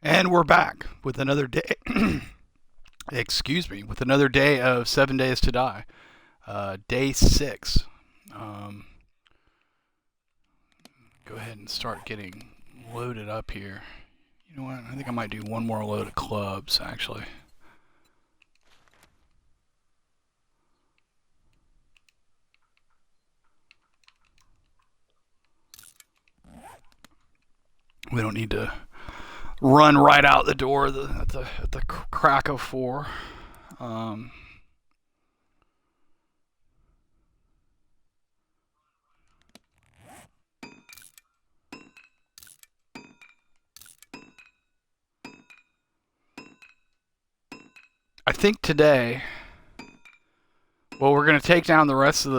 And we're back with another day. Excuse me, with another day of 7 days to die. Day 6. Um, Go ahead and start getting loaded up here. You know what? I think I might do one more load of clubs, actually. We don't need to run right out the door at the crack of 4. Um, I think today, well, we're going to take down the rest of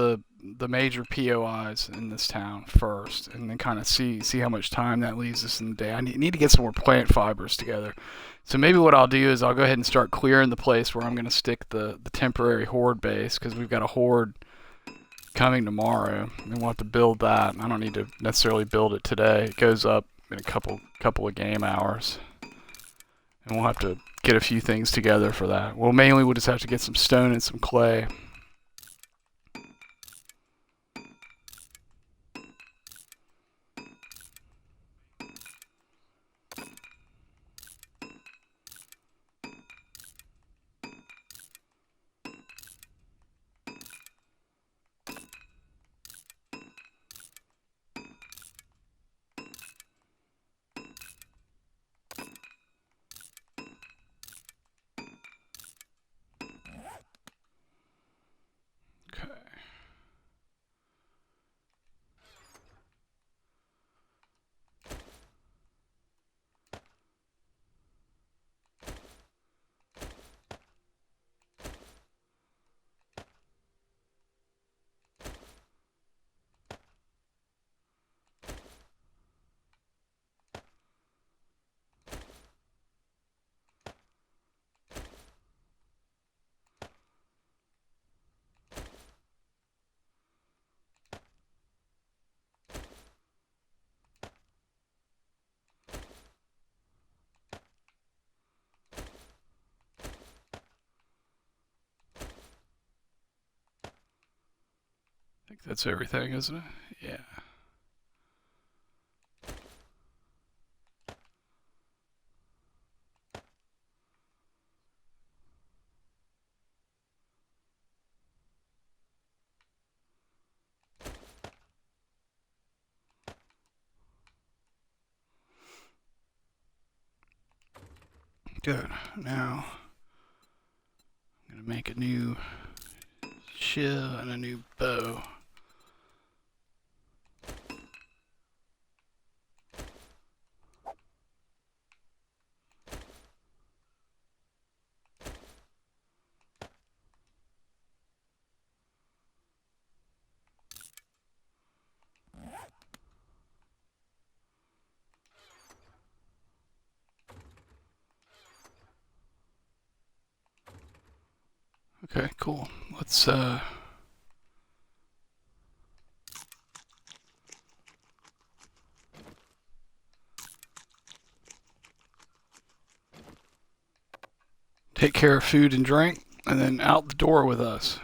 the major POIs in this town first, and then kind of see how much time that leaves us in the day. I need to get some more plant fibers together. So maybe what I'll do is I'll go ahead and start clearing the place where I'm going to stick the temporary horde base, because we've got a horde coming tomorrow, and we'll have to build that. I don't need to necessarily build it today. It goes up in a couple of game hours, and we'll have to get a few things together for that. Well, mainly we'll just have to get some stone and some clay. Okay. I think that's everything, isn't it? Yeah. Good. Now, I'm going to make a new shield and a new bow. Okay, cool. Let's take care of food and drink, and then out the door with us.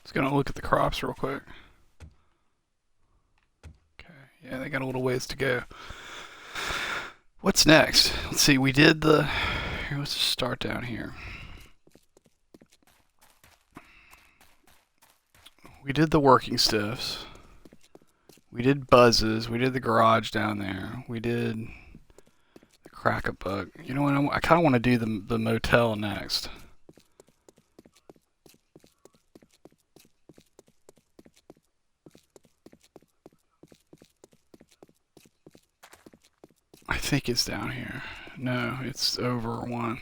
Just gonna look at the crops real quick. Okay, yeah, they got a little ways to go. What's next? Let's see, we did the... Here, let's just start down here. We did the working stiffs. We did buzzes. We did the garage down there. We did the crack-a-buck. You know what? I kind of want to do the motel next. I think it's down here. No, it's over one.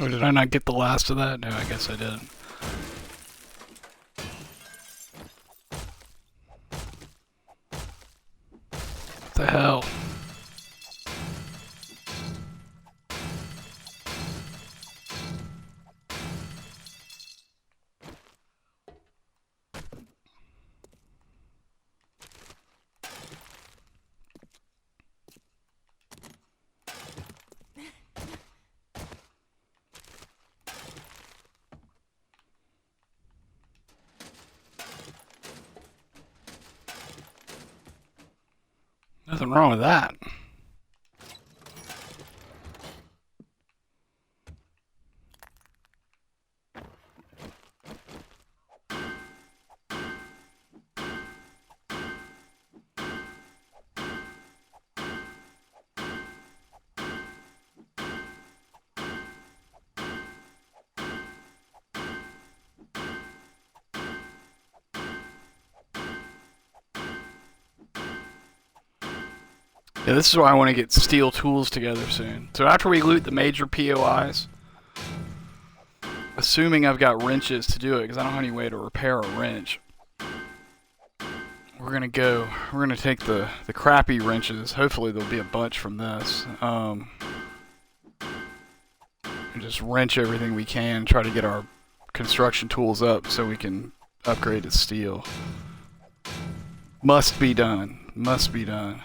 Oh, did I not get the last of that? No, I guess I didn't. What the hell? Nothing wrong with that. Yeah, this is why I want to get steel tools together soon. So after we loot the major POIs, assuming I've got wrenches to do it, because I don't have any way to repair a wrench, We're gonna take the crappy wrenches. Hopefully there'll be a bunch from this. And just wrench everything we can. Try to get our construction tools up so we can upgrade to steel. Must be done. Must be done.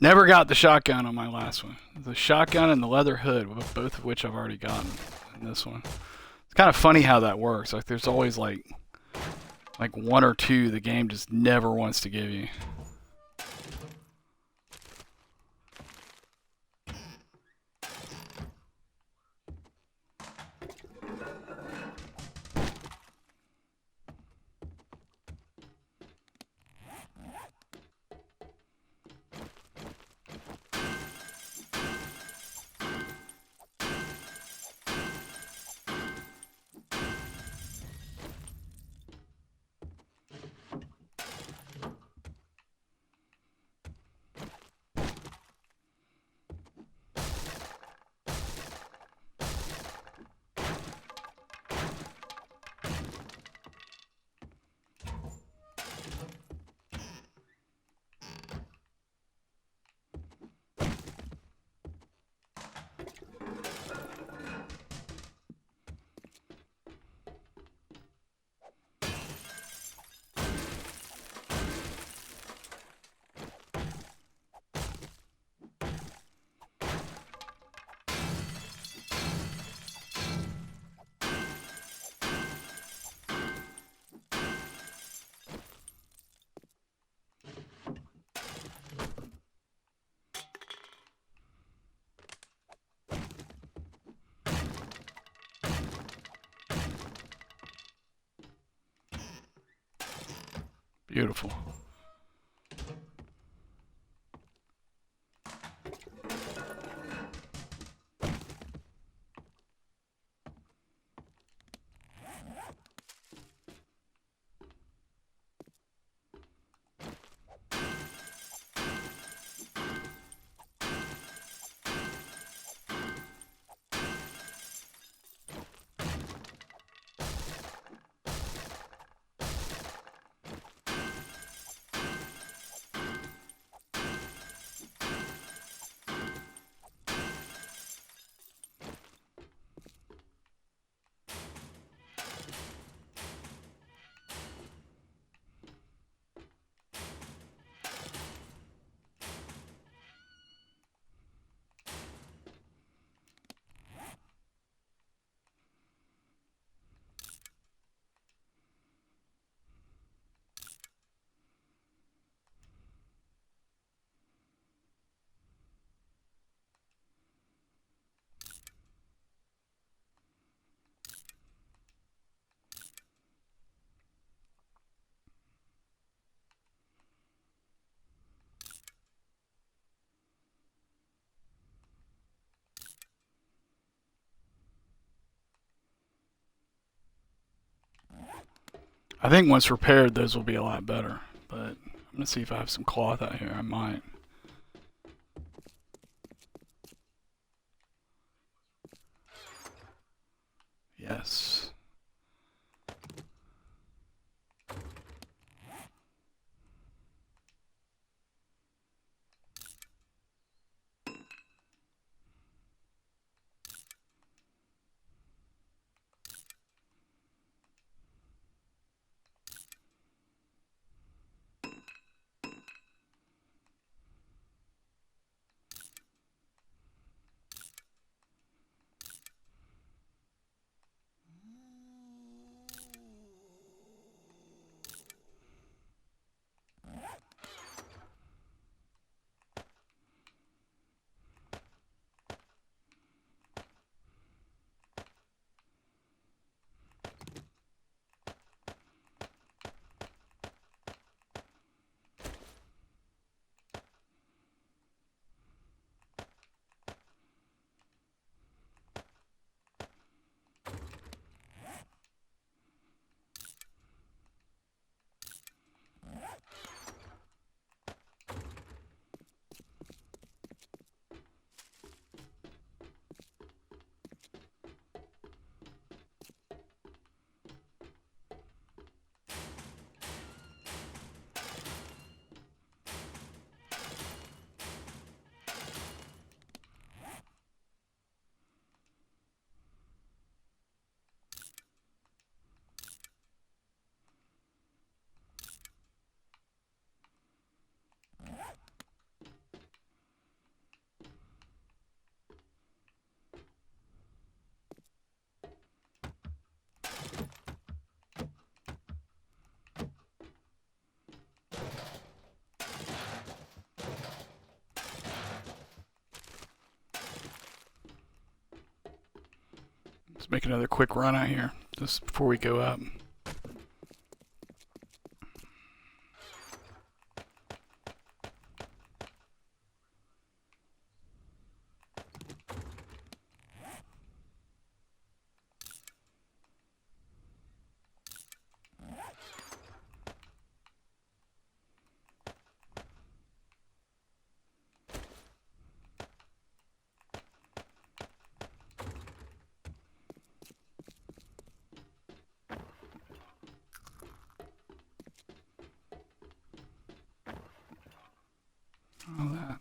Never got the shotgun on my last one. The shotgun and the leather hood, both of which I've already gotten in this one. It's kind of funny how that works. Like there's always like one or two the game just never wants to give you. Beautiful. I think once repaired, those will be a lot better. But I'm gonna see if I have some cloth out here. I might. Yes. Let's make another quick run out here just before we go up. All that.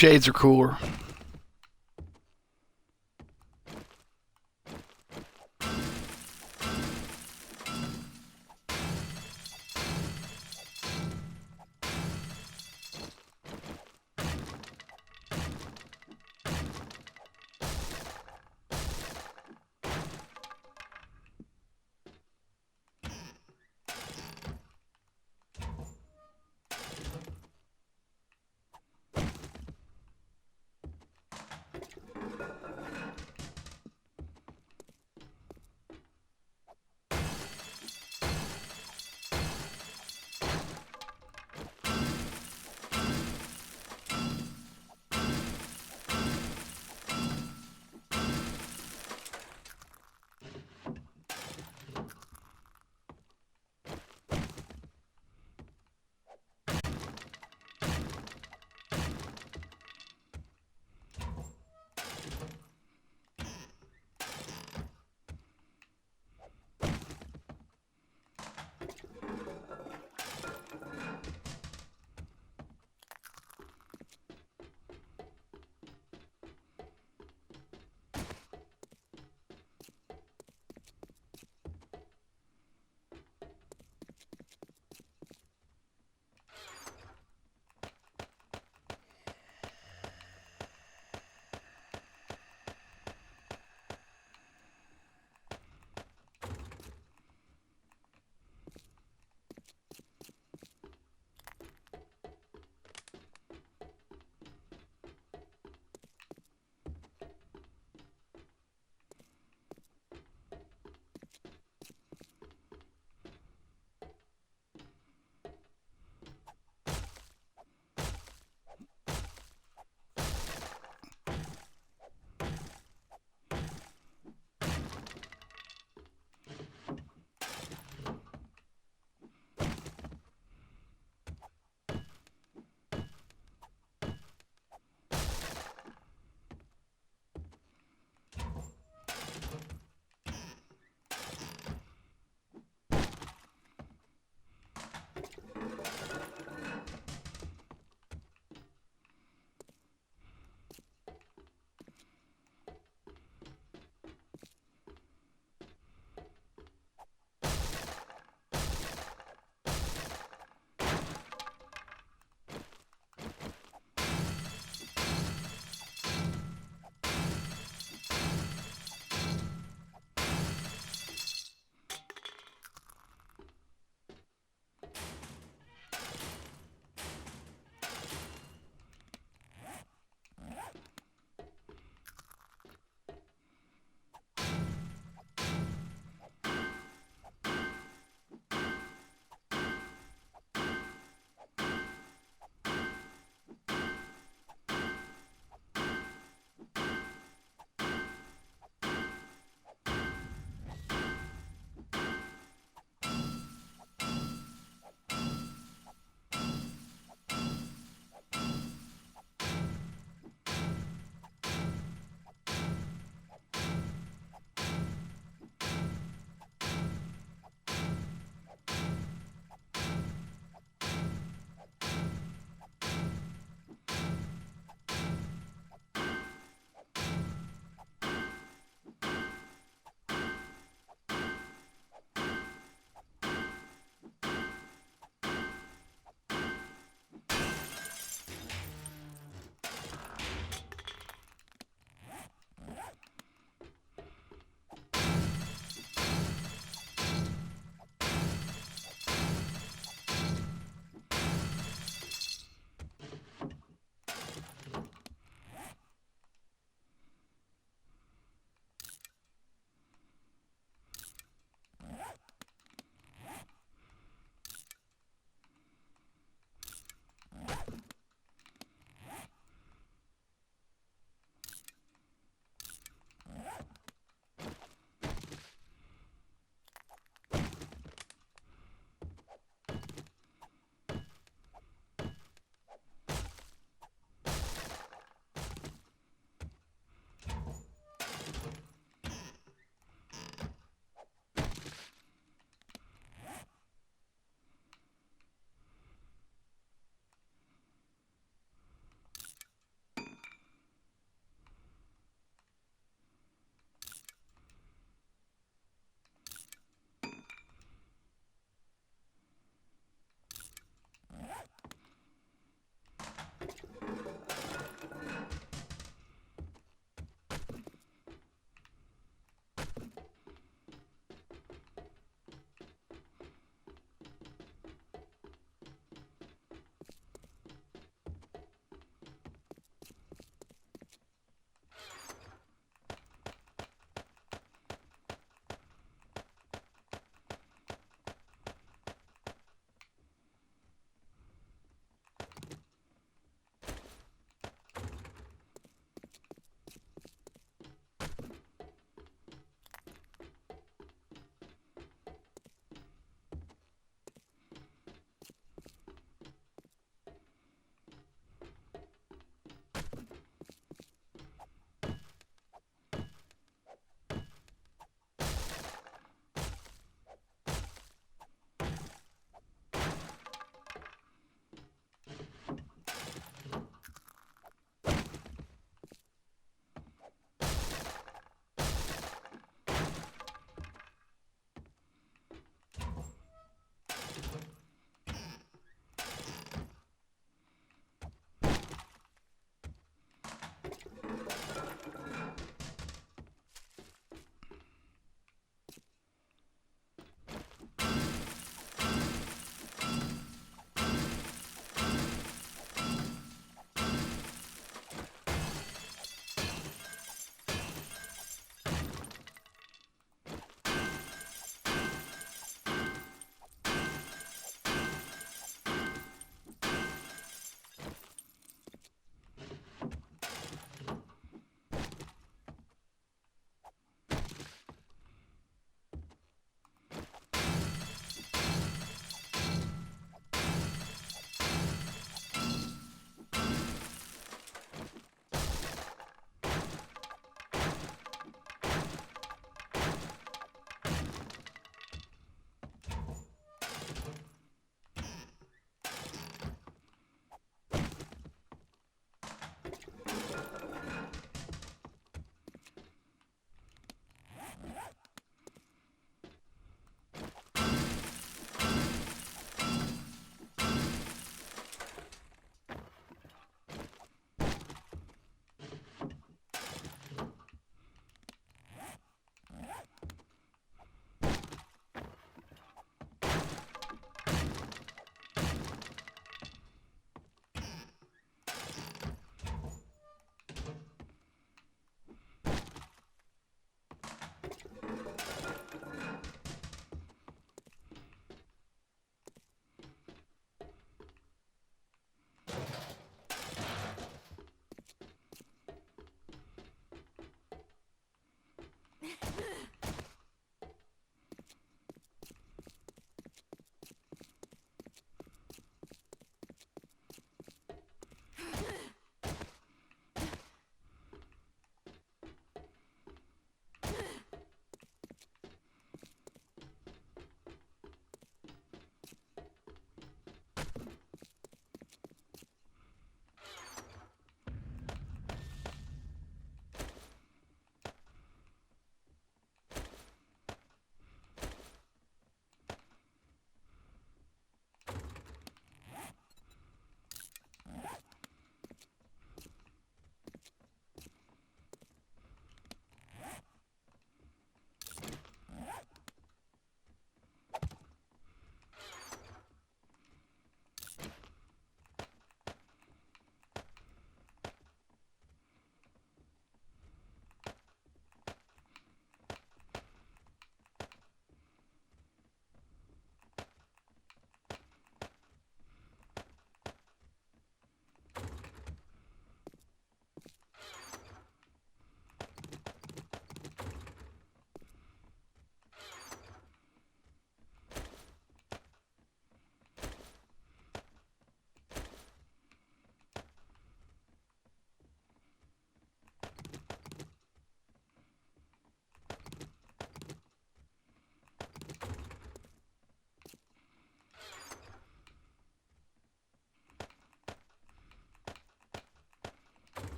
Shades are cooler.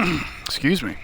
Excuse me.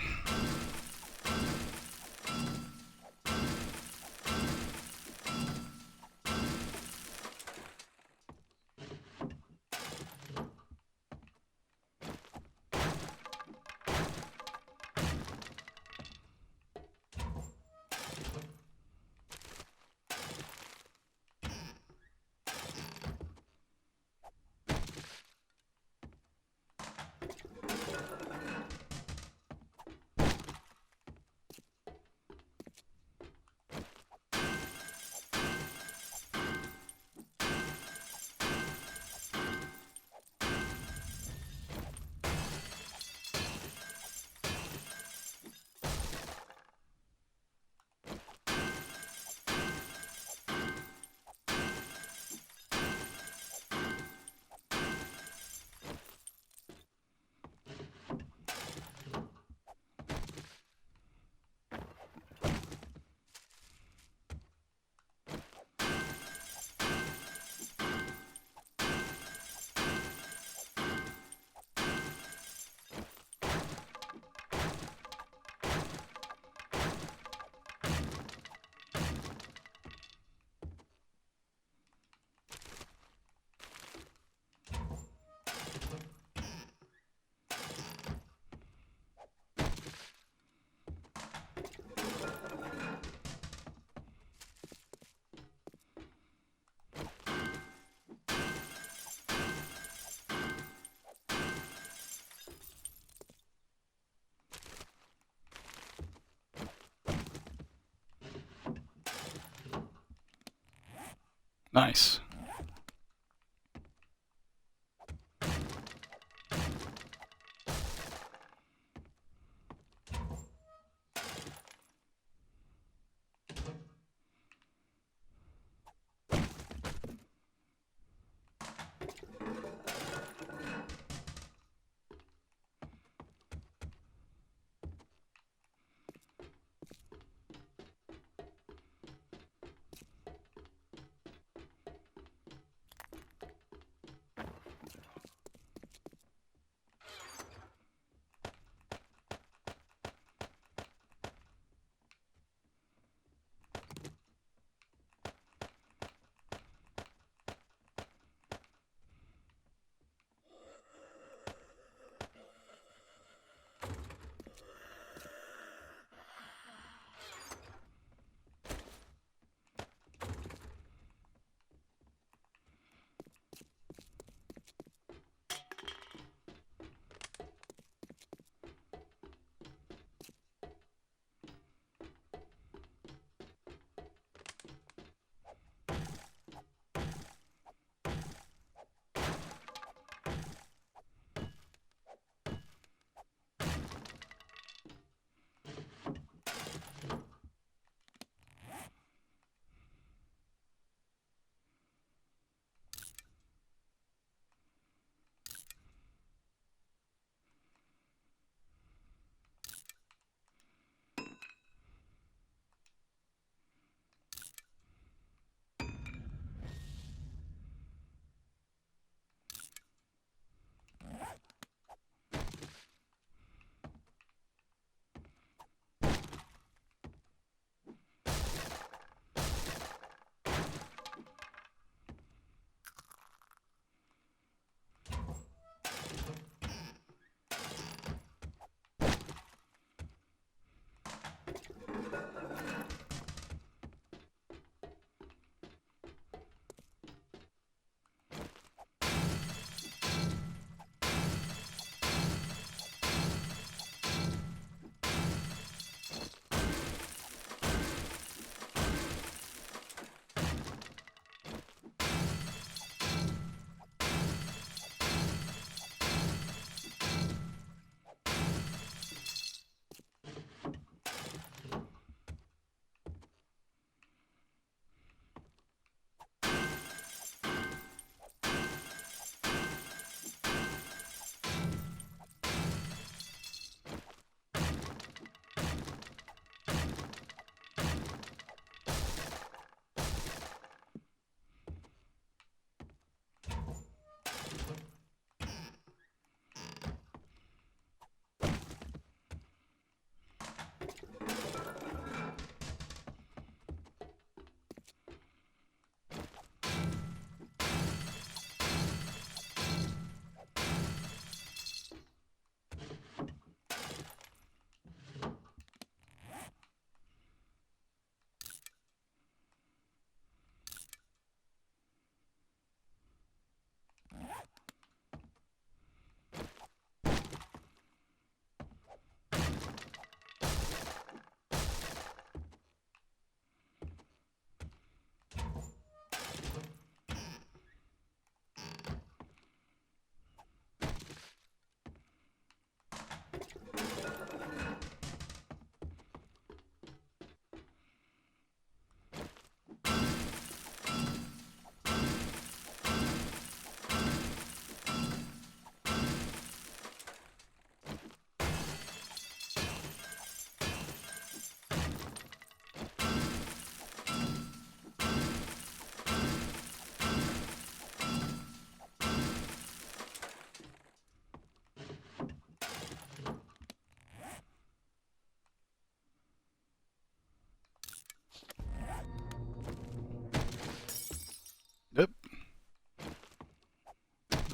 Nice.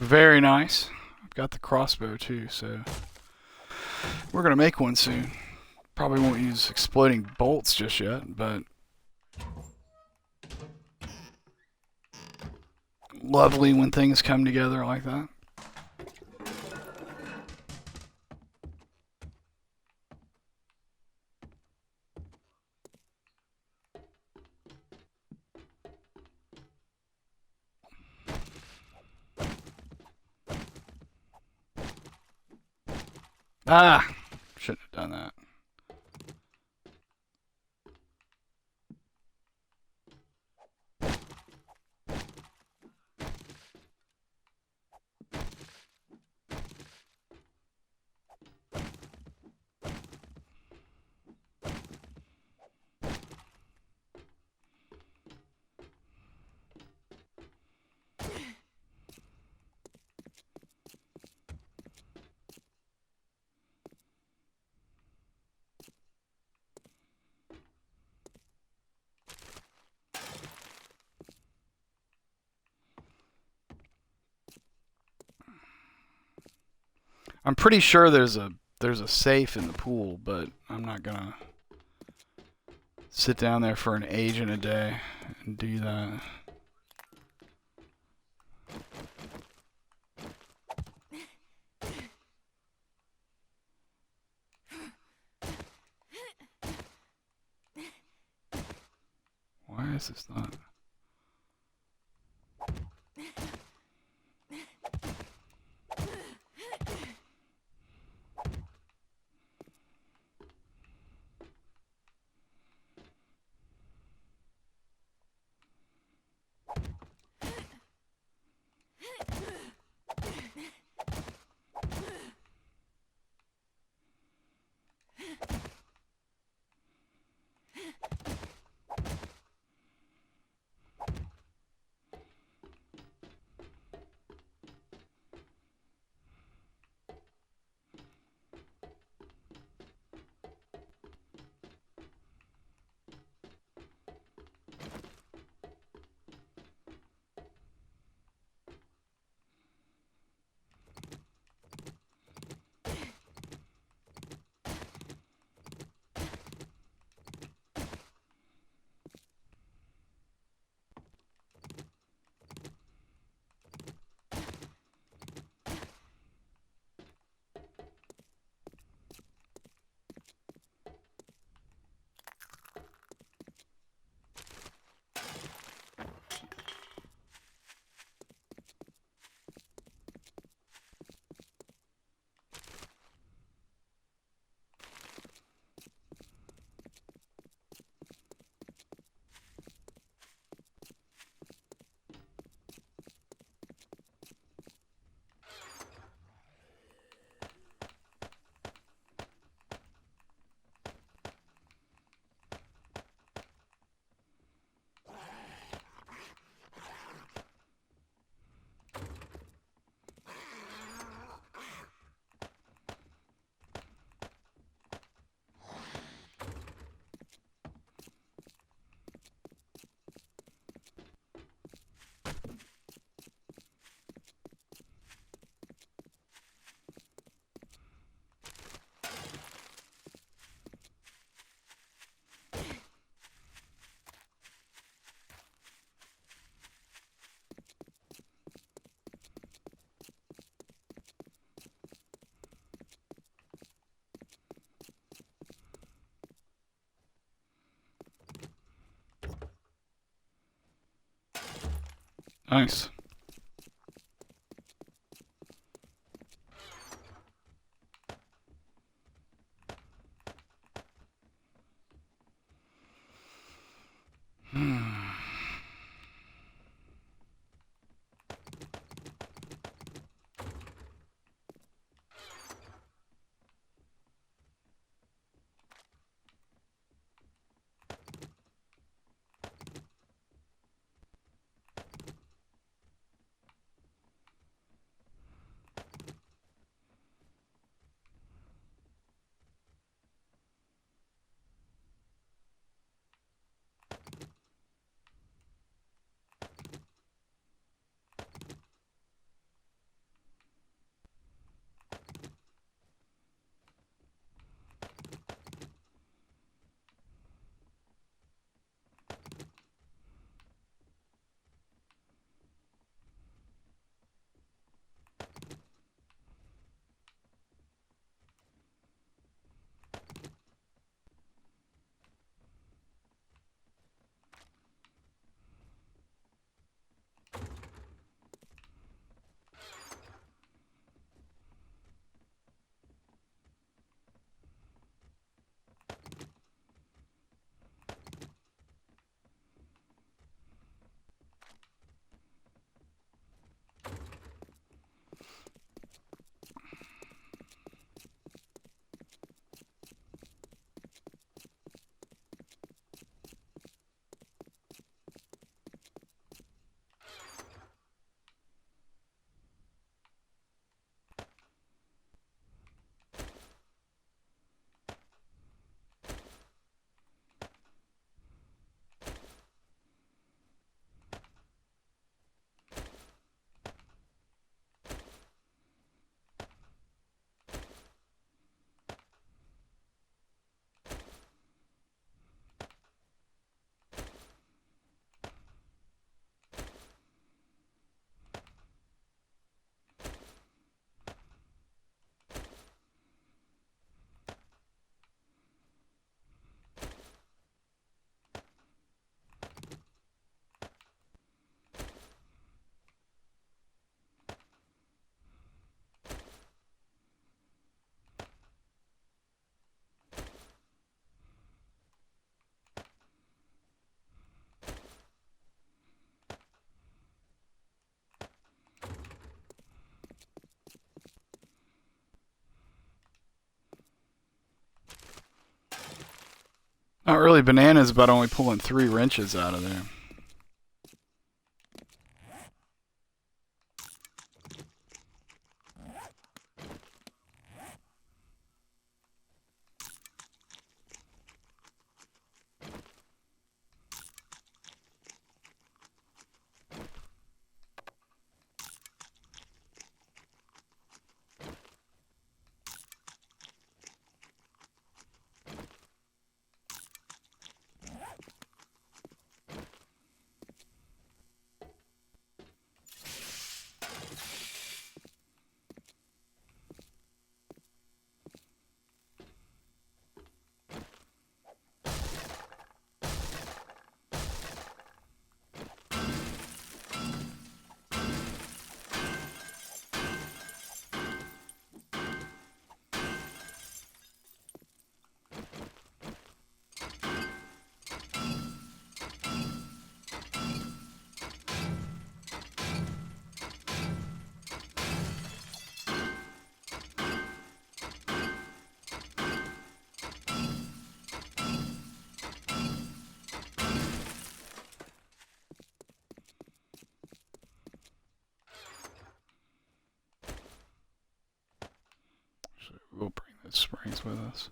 Very nice. I've got the crossbow too, so we're gonna make one soon. Probably won't use exploding bolts just yet, but lovely when things come together like that. Ah! Shouldn't have done that. I'm pretty sure there's a safe in the pool, but I'm not gonna sit down there for an age and a day and do that. Why is this not? Nice. Not really bananas, but only pulling 3 wrenches out of there. We'll bring those springs with us.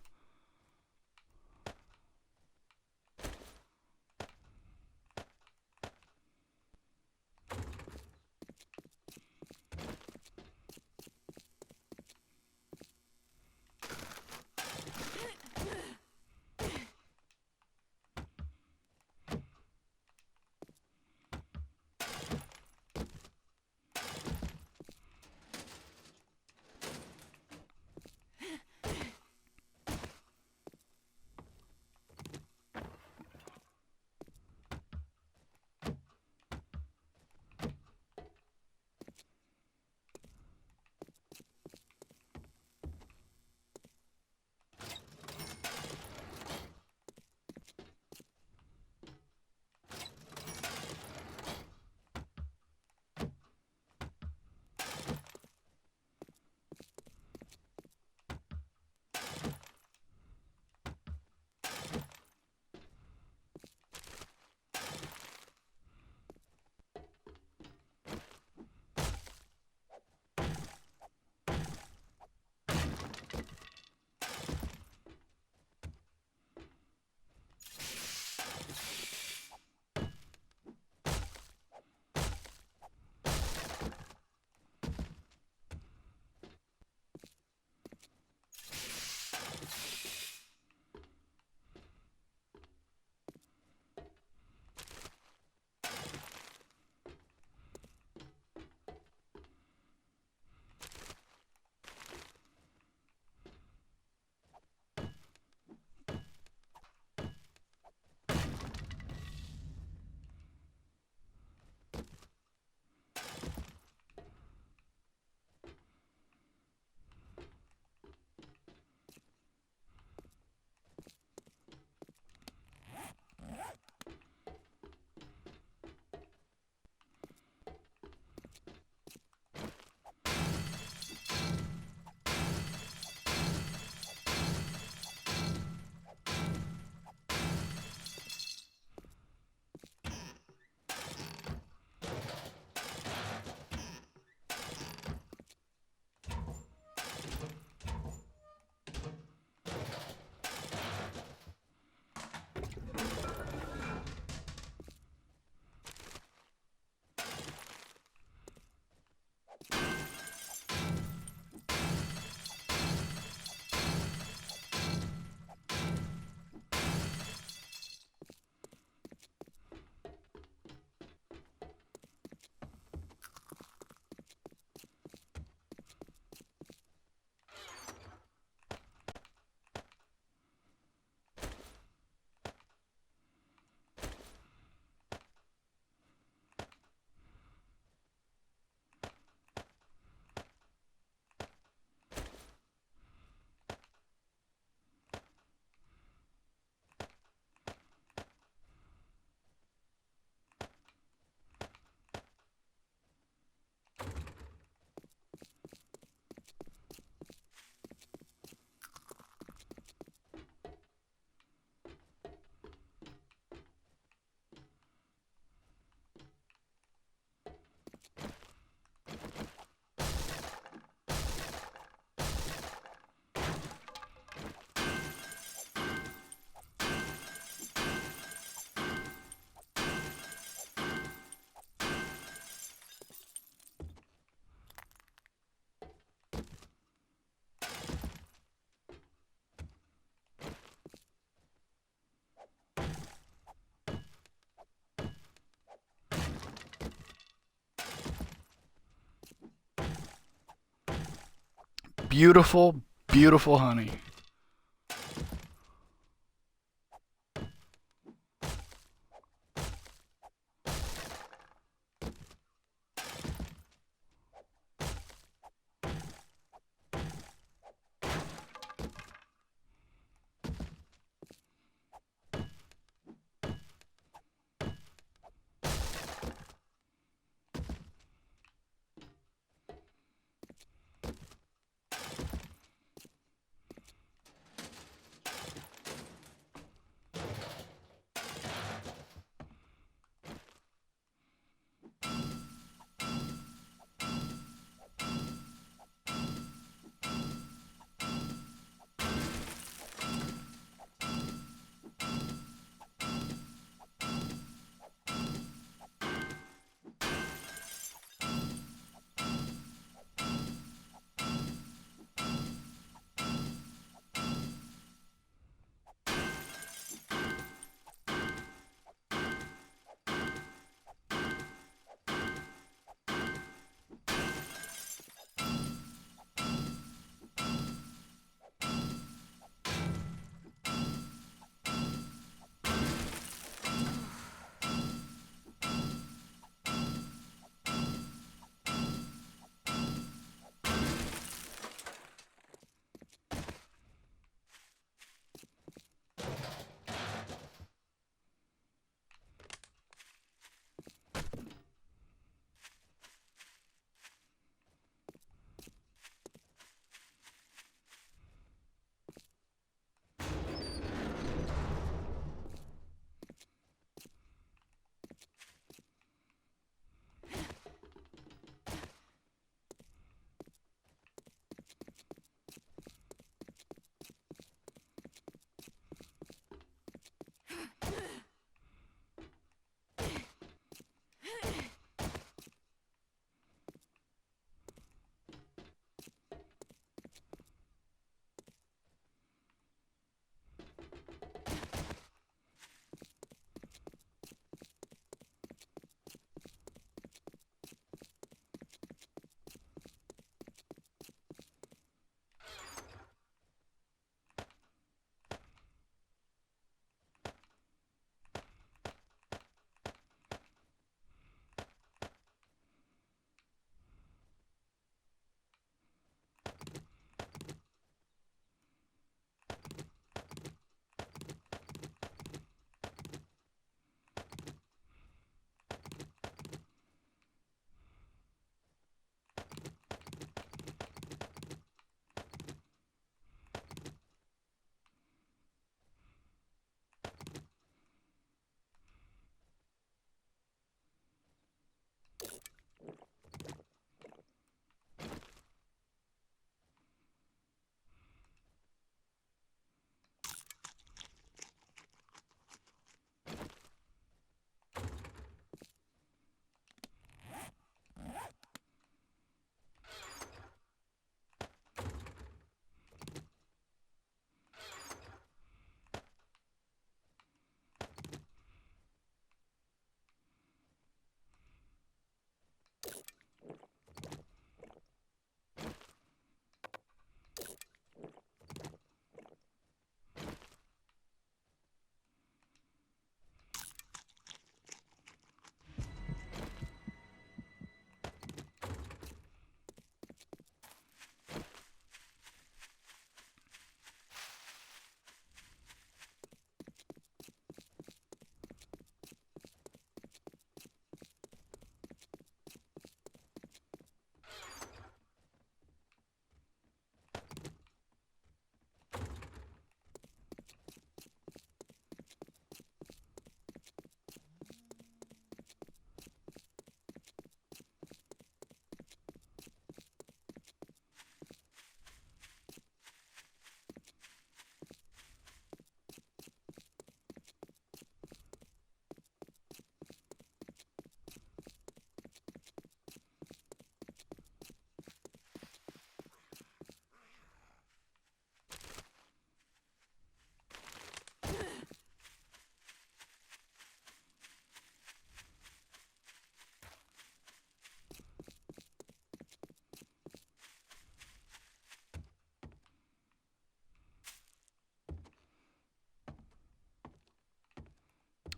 beautiful, beautiful honey.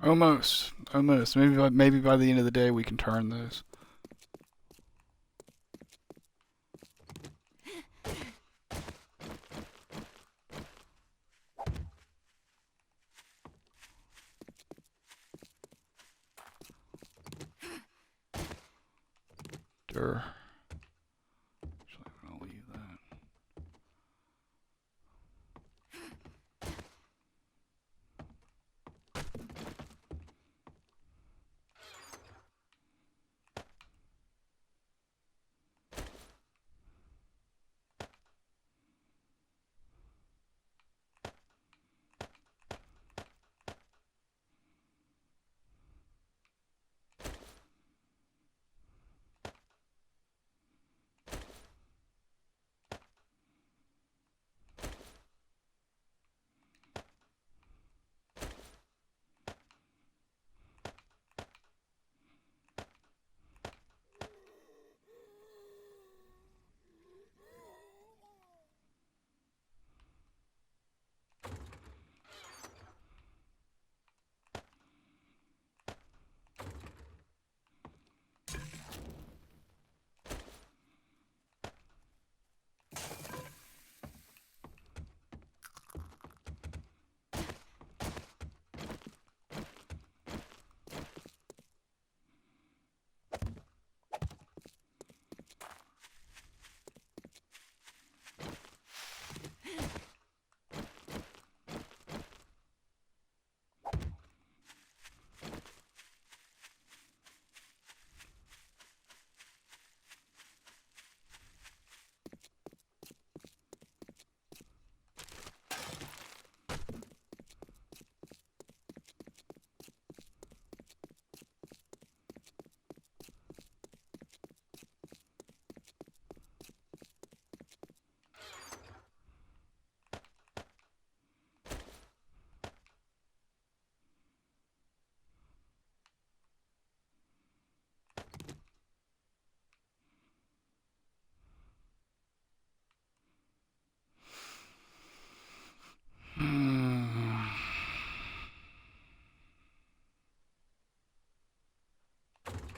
Almost. Almost. Maybe by the end of the day we can turn those. Actually, I'm gonna leave that.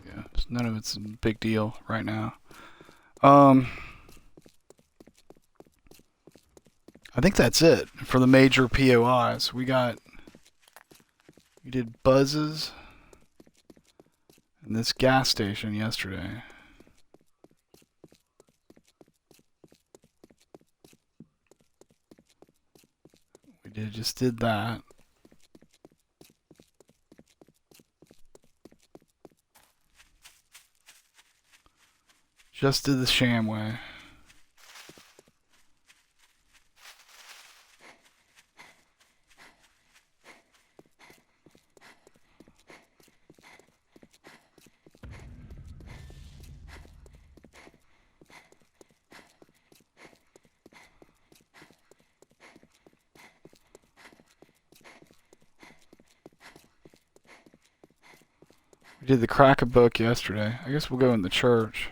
Yeah, none of it's a big deal right now. I think that's it for the major POIs. We did buzzes in this gas station yesterday. Just did that. Just did the Shamway. We did the crack a book yesterday. I guess we'll go in the church.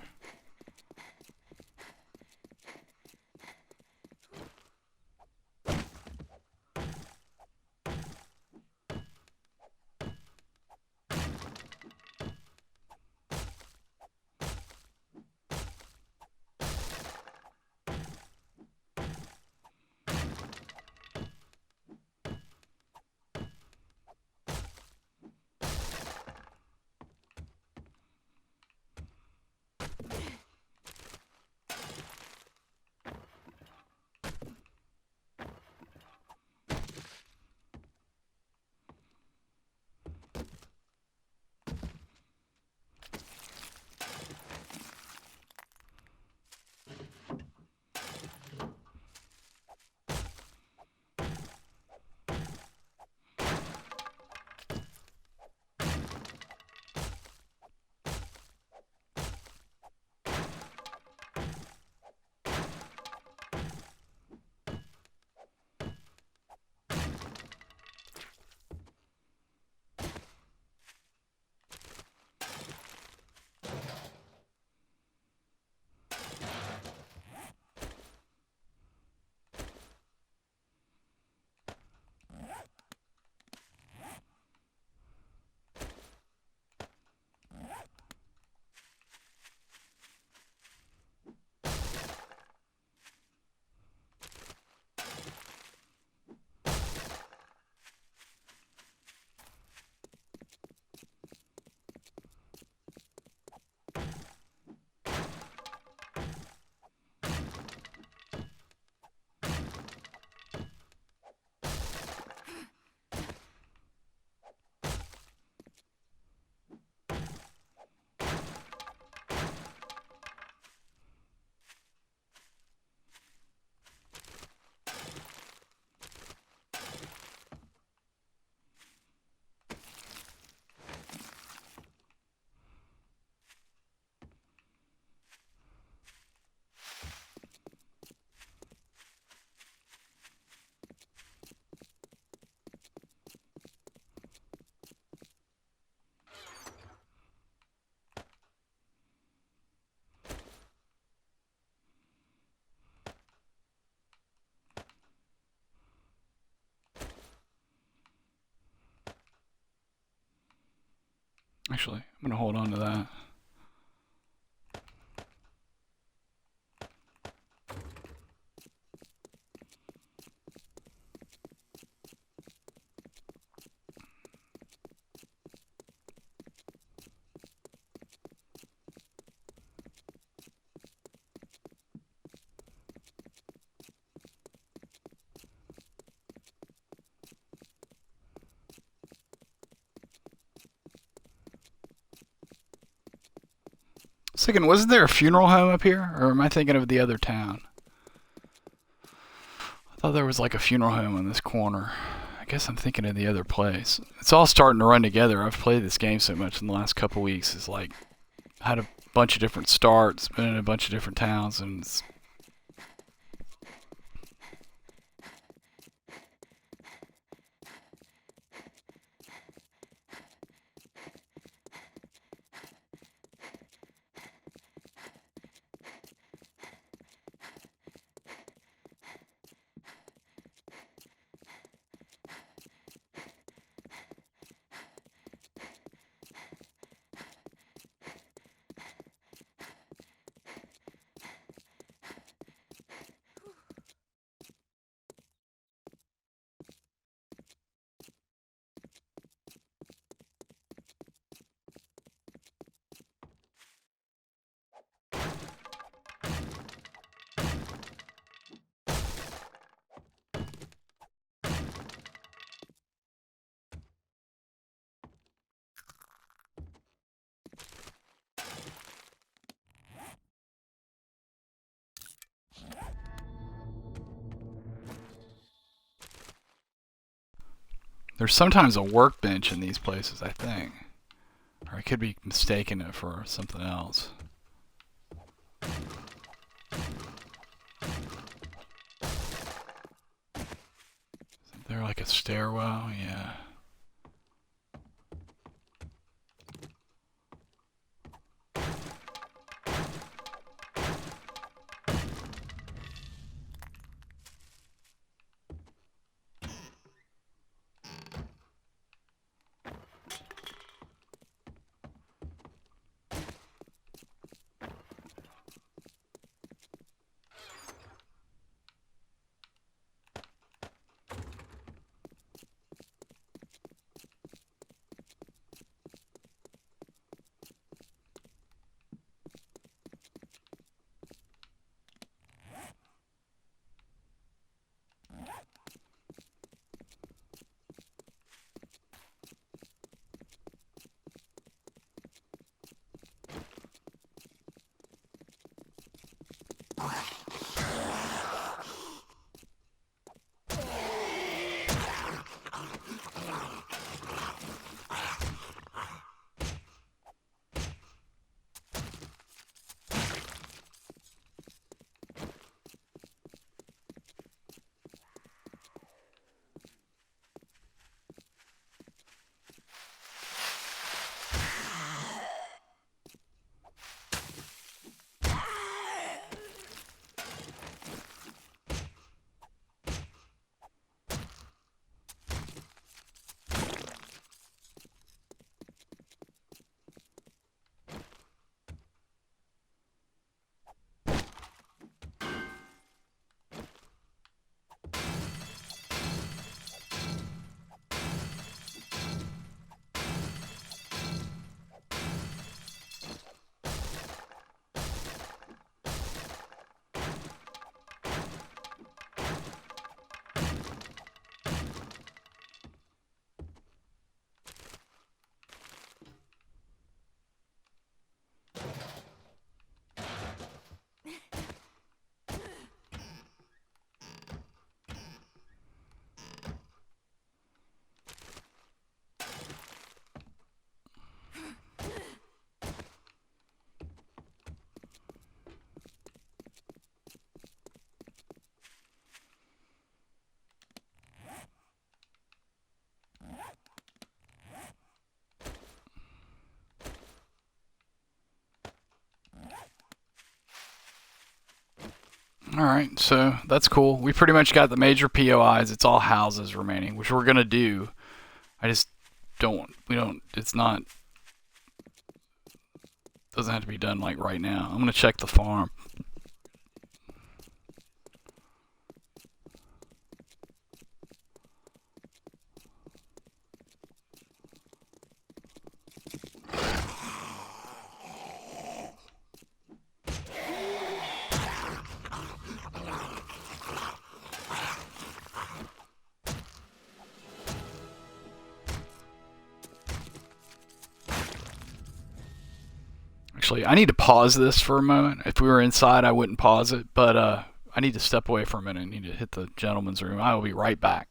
Actually, I'm going to hold on to that. Second, wasn't there a funeral home up here? Or am I thinking of the other town? I thought there was like a funeral home in this corner. I guess I'm thinking of the other place. It's all starting to run together. I've played this game so much in the last couple weeks. It's like, had a bunch of different starts, been in a bunch of different towns, and it's... There's sometimes a workbench in these places, I think. Or I could be mistaking it for something else. Isn't there like a stairwell? Yeah. Alright, so that's cool. We pretty much got the major POIs. It's all houses remaining, which we're gonna do. I just don't, we don't, it's not Doesn't have to be done like right now. I'm gonna check the farm. Actually, I need to pause this for a moment. If we were inside, I wouldn't pause it, but I need to step away for a minute. I need to hit the gentleman's room. I will be right back.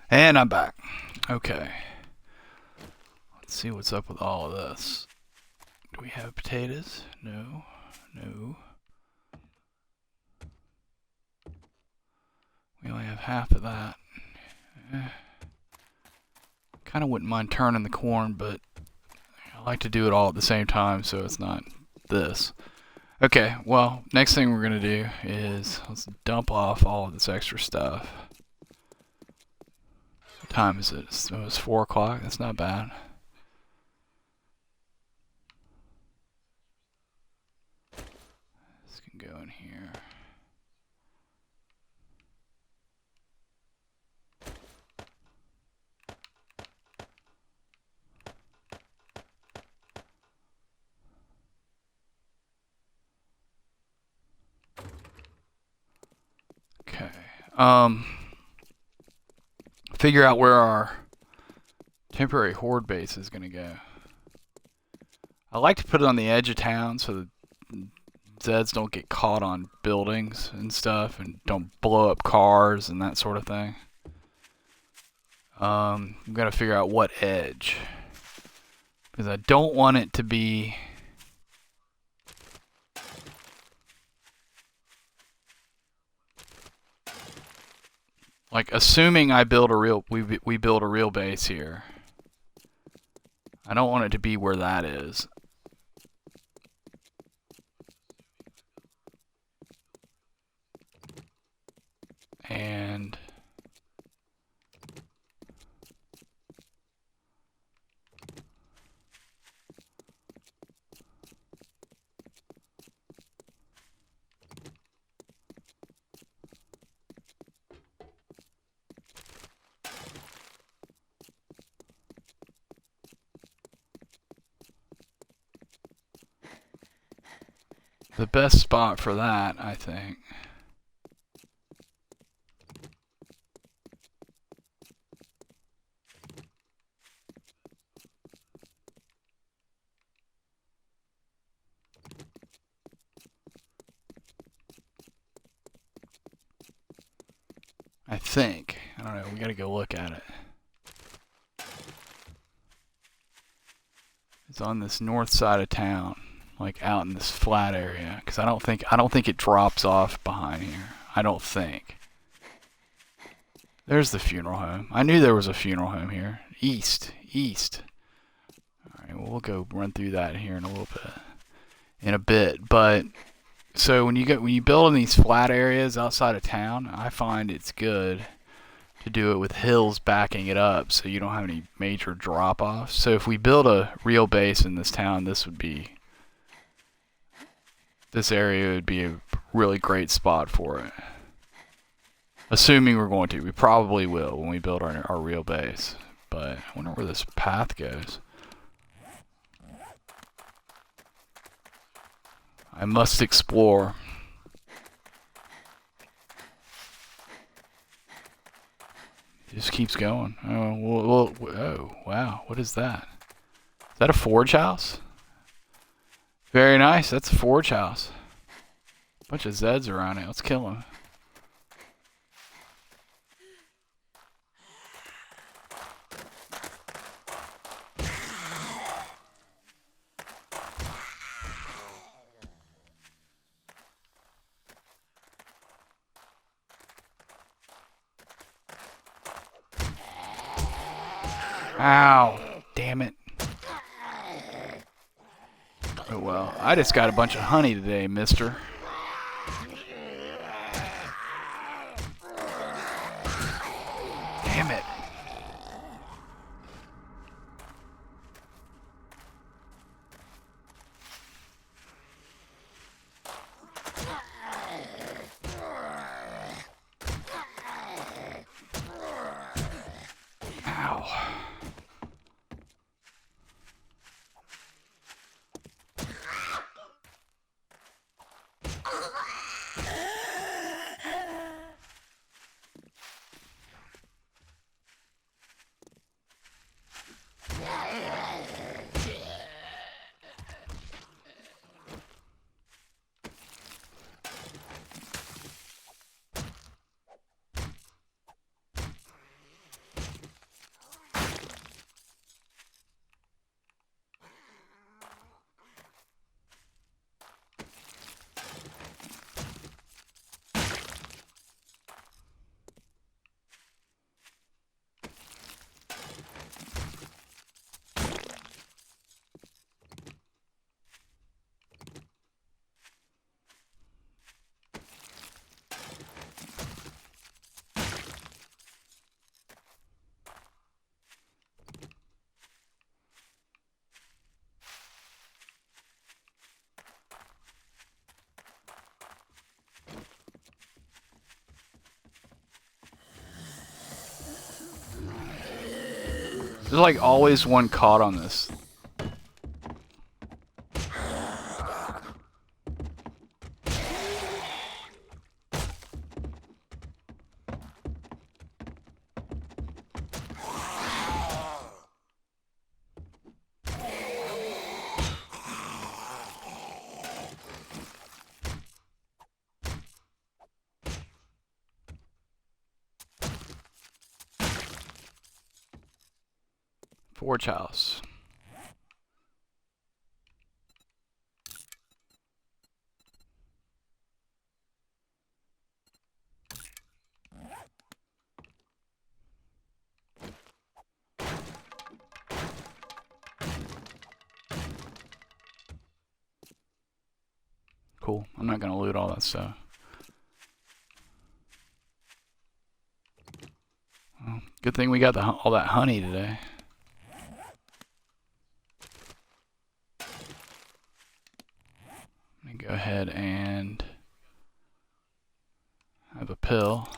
And I'm back. Okay. Let's see what's up with all of this. Do we have potatoes? No. No. We only have half of that. Kind of wouldn't mind turning the corn, but I like to do it all at the same time so it's not this. Okay, well, next thing we're going to do is let's dump off all of this extra stuff. What time is it? It's 4 o'clock. That's not bad. This can go in here. Okay. Figure out where our temporary horde base is going to go. I like to put it on the edge of town so the Zeds don't get caught on buildings and stuff and don't blow up cars and that sort of thing. I'm going to figure out what edge. Because I don't want it to be... like, assuming I build a real... we build a real base here. I don't want it to be where that is. And... the best spot for that, I think. I don't know, we gotta go look at it. It's on this north side of town, like out in this flat area, because I don't think it drops off behind here. I don't think. There's the funeral home. I knew there was a funeral home here. East. Alright, well, we'll go run through that here in a bit. But so when you build in these flat areas outside of town, I find it's good to do it with hills backing it up so you don't have any major drop-offs. So if we build a real base in this town, this would be this area would be a really great spot for it. Assuming we're going to. We probably will when we build our real base. But I wonder where this path goes. I must explore. It just keeps going. Oh, oh, wow. What is that? Is that a forge house? Very nice. That's a forge house. Bunch of Zeds around it. Let's kill them. Ow. Damn it. Oh well. I just got a bunch of honey today, mister. Damn it. Ow. There's like always one caught on this. Forge house. Cool. I'm not gonna loot all that stuff. Well, good thing we got all that honey today. Let me go ahead and have a pill.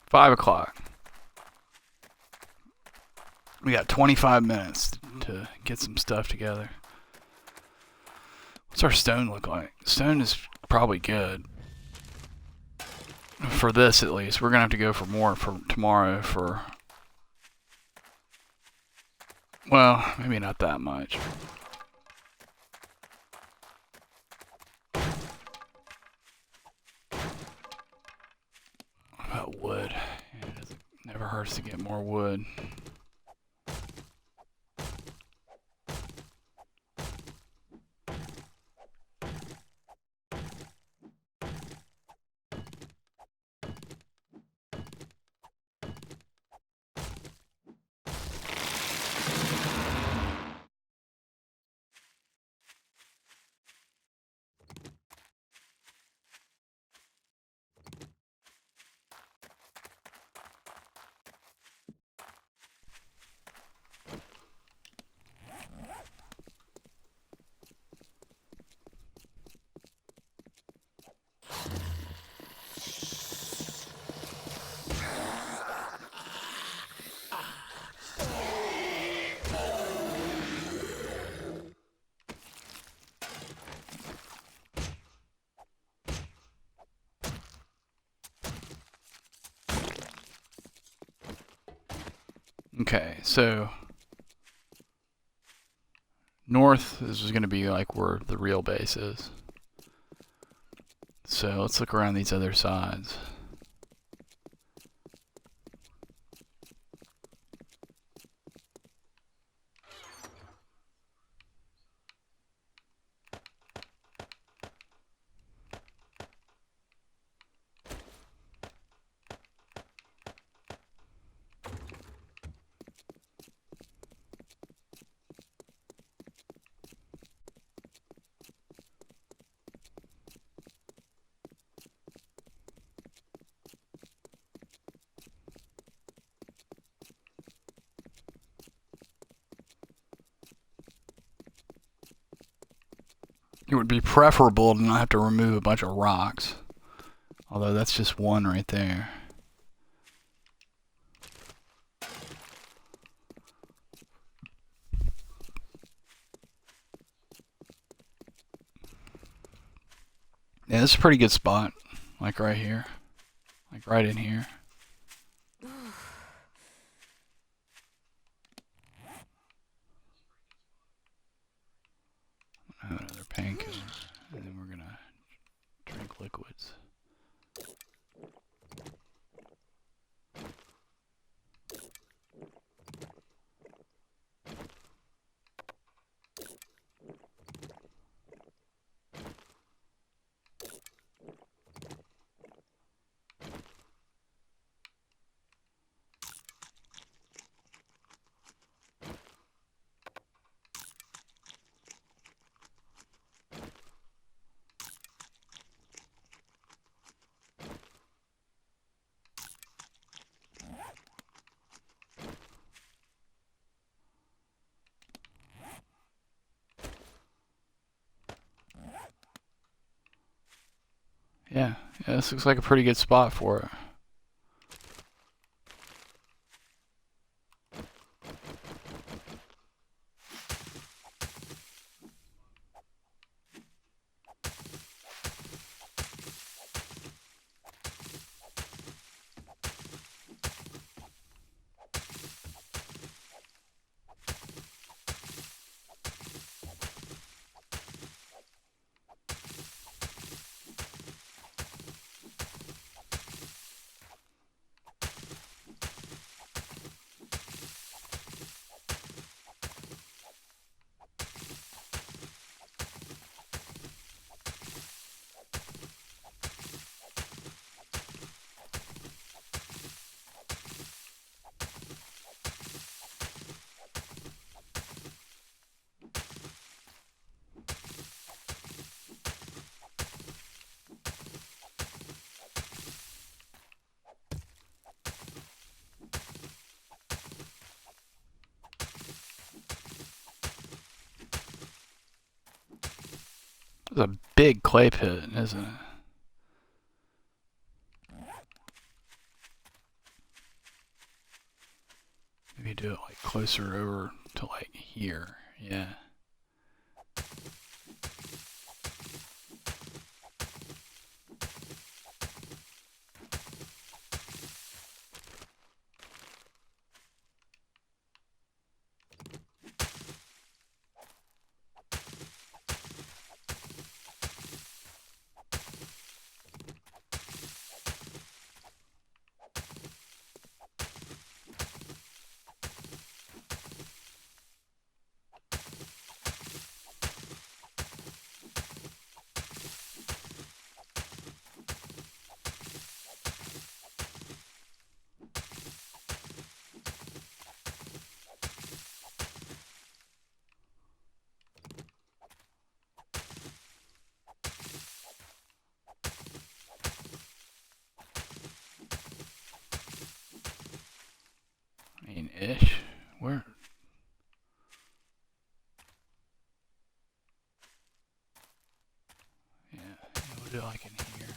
Five o'clock. We got 25 minutes to get some stuff together. What's our stone look like? Stone is probably good. For this at least. We're going to have to go for more for tomorrow for... Well, maybe not that much. What about wood? Yeah, it never hurts to get more wood. Okay, so north is going to be like where the real base is. So let's look around these other sides. It would be preferable to not have to remove a bunch of rocks. Although that's just one right there. Yeah, this is a pretty good spot. Like right here. Like right in here. Another painkiller. And then we're gonna drink liquids. Yeah, this looks like a pretty good spot for it. It's a big clay pit, isn't it? Maybe do it like closer over to like here. Yeah. I mean, ish. Where? Yeah, we'll do it like in here.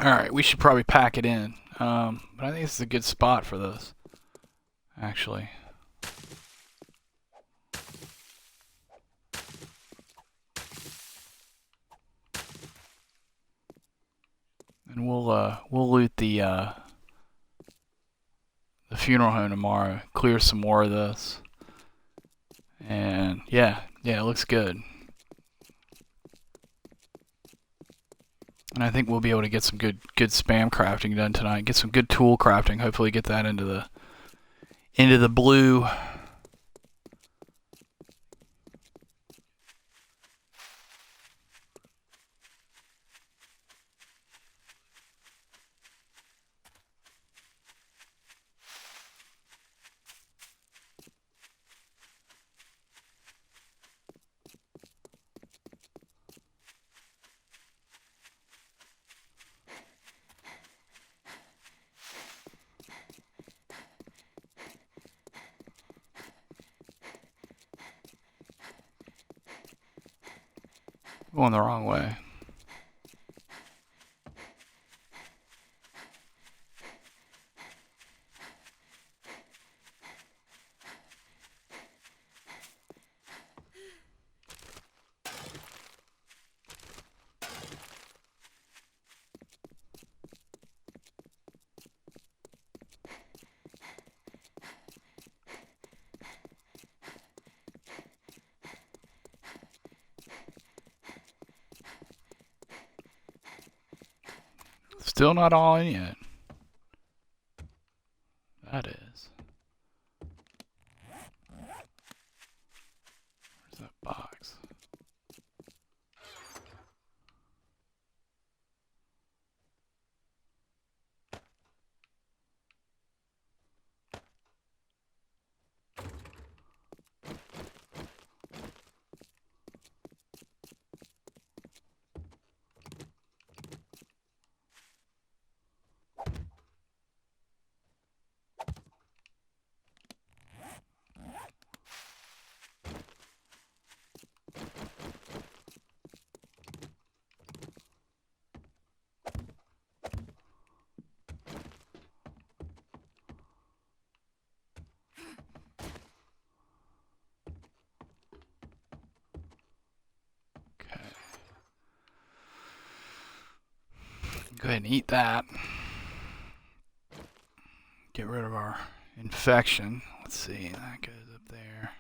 Alright, we should probably pack it in. But I think this is a good spot for this, actually. And we'll loot the funeral home tomorrow. Clear some more of this. And yeah, it looks good. And I think we'll be able to get some good spam crafting done tonight. Get some good tool crafting. Hopefully get that into the blue. Going the wrong way. Still not all in yet. That is. Where's that box? Go ahead and eat that. Get rid of our infection. Let's see, that goes up there.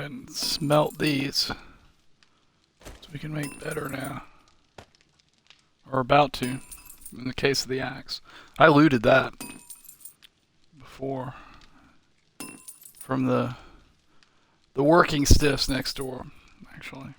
ahead and smelt these so we can make better now. Or about to, in the case of the axe. I looted that before from the working stiffs next door, actually.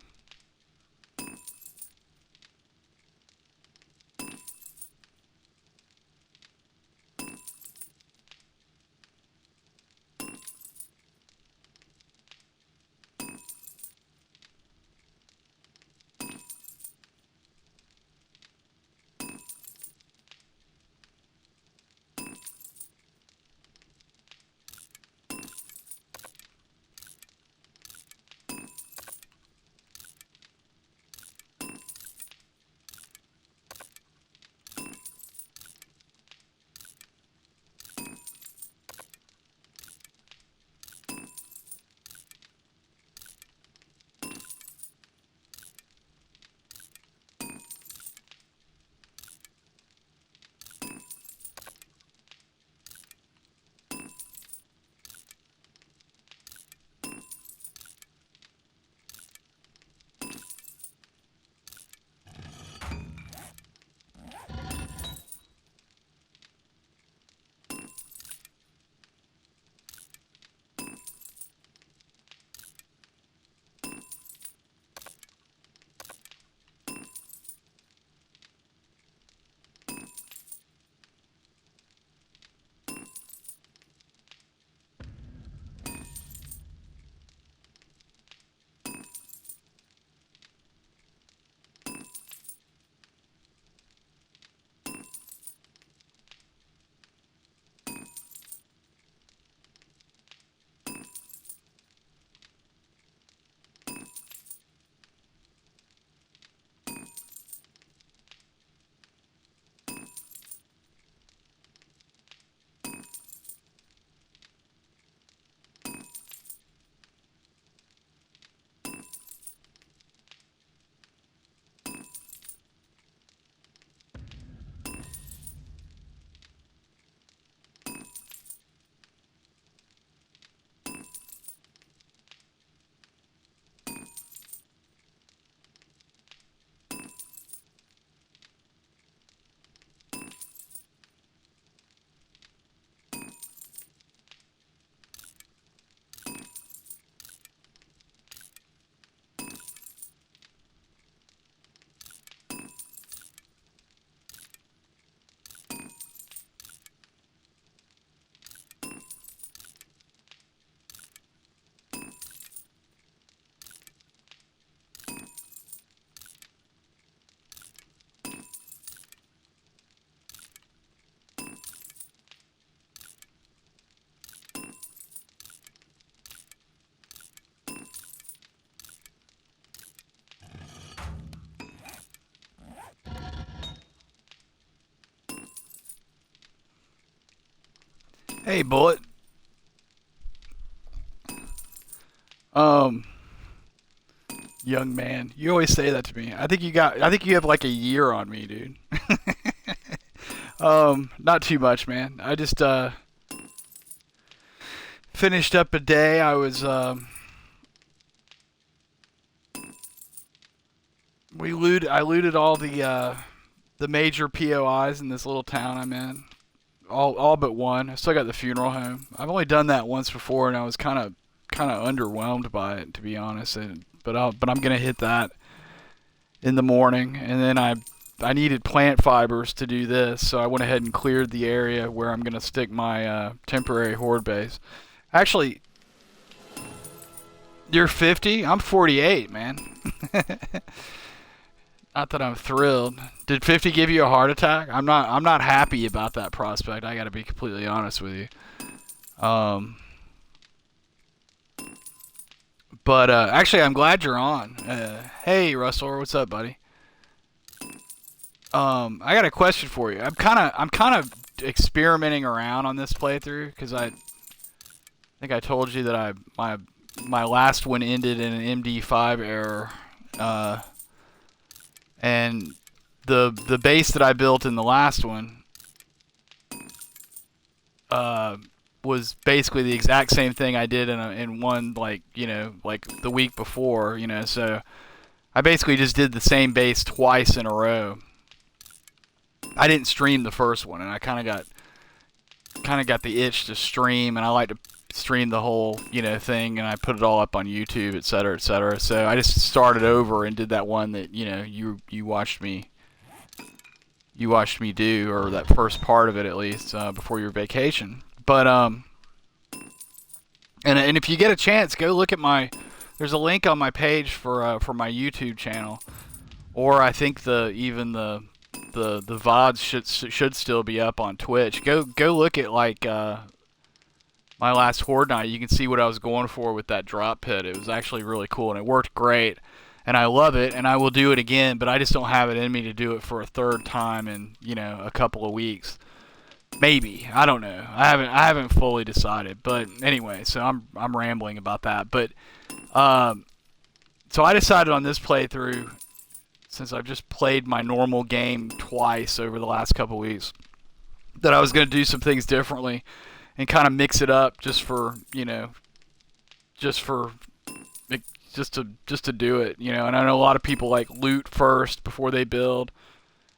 Hey, Bullet. Um, young man, you always say that to me. I think you have like a year on me, dude. Not too much, man. I just finished up a day. I looted all the major POIs in this little town I'm in. All but one. I still got the funeral home. I've only done that once before, and I was kind of underwhelmed by it, to be honest. But I'm gonna hit that in the morning, and then I needed plant fibers to do this, so I went ahead and cleared the area where I'm gonna stick my temporary horde base. Actually, you're 50. I'm 48, man. Not that I'm thrilled. Did 50 give you a heart attack? I'm not happy about that prospect. I got to be completely honest with you. But actually, I'm glad you're on. Hey, Russell, what's up, buddy? I got a question for you. I'm kind of experimenting around on this playthrough because I think I told you that my last one ended in an MD5 error. And the base that I built in the last one was basically the exact same thing I did in one, like, like the week before, so I basically just did the same base twice in a row. I didn't stream the first one, and I kind of got the itch to stream, and I like to stream the whole, thing, and I put it all up on YouTube, etc., etc. So I just started over and did that one that, you watched me do, or that first part of it at least, before your vacation. But and if you get a chance, go look at there's a link on my page for my YouTube channel, or I think the VODs should still be up on Twitch. Go look at my last horde night. You can see what I was going for with that drop pit. It was actually really cool, and it worked great. And I love it, and I will do it again, but I just don't have it in me to do it for a third time in, a couple of weeks. Maybe. I don't know. I haven't fully decided. But anyway, so I'm rambling about that. But so I decided on this playthrough, since I've just played my normal game twice over the last couple of weeks, that I was going to do some things differently and kind of mix it up just to do it, and I know a lot of people like loot first before they build